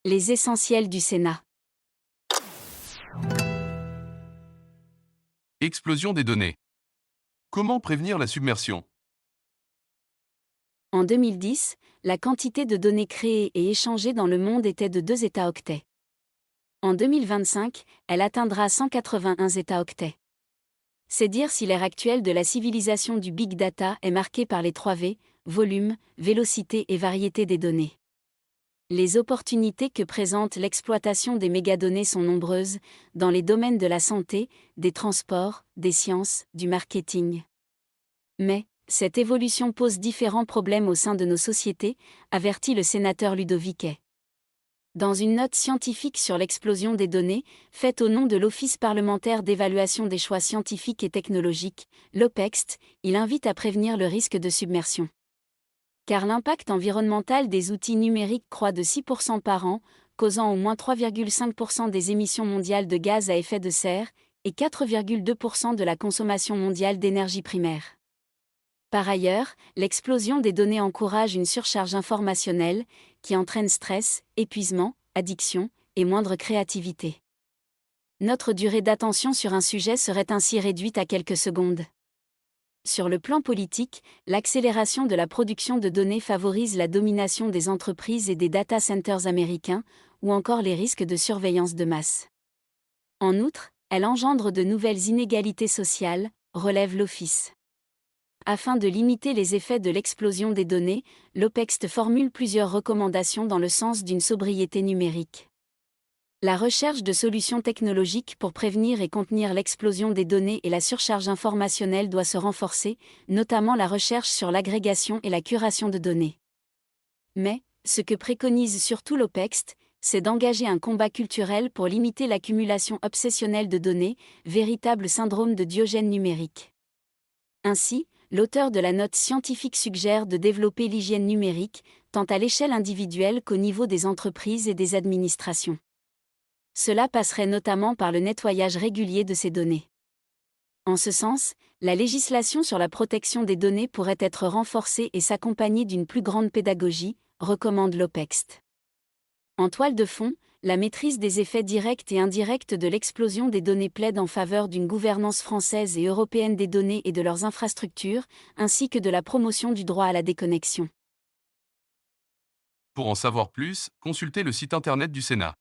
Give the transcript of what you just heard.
Les essentiels du Sénat. Explosion des données. Comment prévenir la submersion? En 2010, la quantité de données créées et échangées dans le monde était de 2 États-octets. En 2025, elle atteindra 181 États-octets. C'est dire si l'ère actuelle de la civilisation du big data est marquée par les 3 V, volume, vélocité et variété des données. Les opportunités que présente l'exploitation des mégadonnées sont nombreuses, dans les domaines de la santé, des transports, des sciences, du marketing. Mais, cette évolution pose différents problèmes au sein de nos sociétés, avertit le sénateur Ludoviquet. Dans une note scientifique sur l'explosion des données, faite au nom de l'Office parlementaire d'évaluation des choix scientifiques et technologiques, l'OPEXT, il invite à prévenir le risque de submersion. Car l'impact environnemental des outils numériques croît de 6% par an, causant au moins 3,5% des émissions mondiales de gaz à effet de serre et 4,2% de la consommation mondiale d'énergie primaire. Par ailleurs, l'explosion des données encourage une surcharge informationnelle, qui entraîne stress, épuisement, addiction et moindre créativité. Notre durée d'attention sur un sujet serait ainsi réduite à quelques secondes. Sur le plan politique, l'accélération de la production de données favorise la domination des entreprises et des data centers américains, ou encore les risques de surveillance de masse. En outre, elle engendre de nouvelles inégalités sociales, relève l'Office. Afin de limiter les effets de l'explosion des données, l'OPEXT formule plusieurs recommandations dans le sens d'une sobriété numérique. La recherche de solutions technologiques pour prévenir et contenir l'explosion des données et la surcharge informationnelle doit se renforcer, notamment la recherche sur l'agrégation et la curation de données. Mais, ce que préconise surtout l'OPEXT, c'est d'engager un combat culturel pour limiter l'accumulation obsessionnelle de données, véritable syndrome de Diogène numérique. Ainsi, l'auteur de la note scientifique suggère de développer l'hygiène numérique, tant à l'échelle individuelle qu'au niveau des entreprises et des administrations. Cela passerait notamment par le nettoyage régulier de ces données. En ce sens, la législation sur la protection des données pourrait être renforcée et s'accompagner d'une plus grande pédagogie, recommande l'OPEXT. En toile de fond, la maîtrise des effets directs et indirects de l'explosion des données plaide en faveur d'une gouvernance française et européenne des données et de leurs infrastructures, ainsi que de la promotion du droit à la déconnexion. Pour en savoir plus, consultez le site internet du Sénat.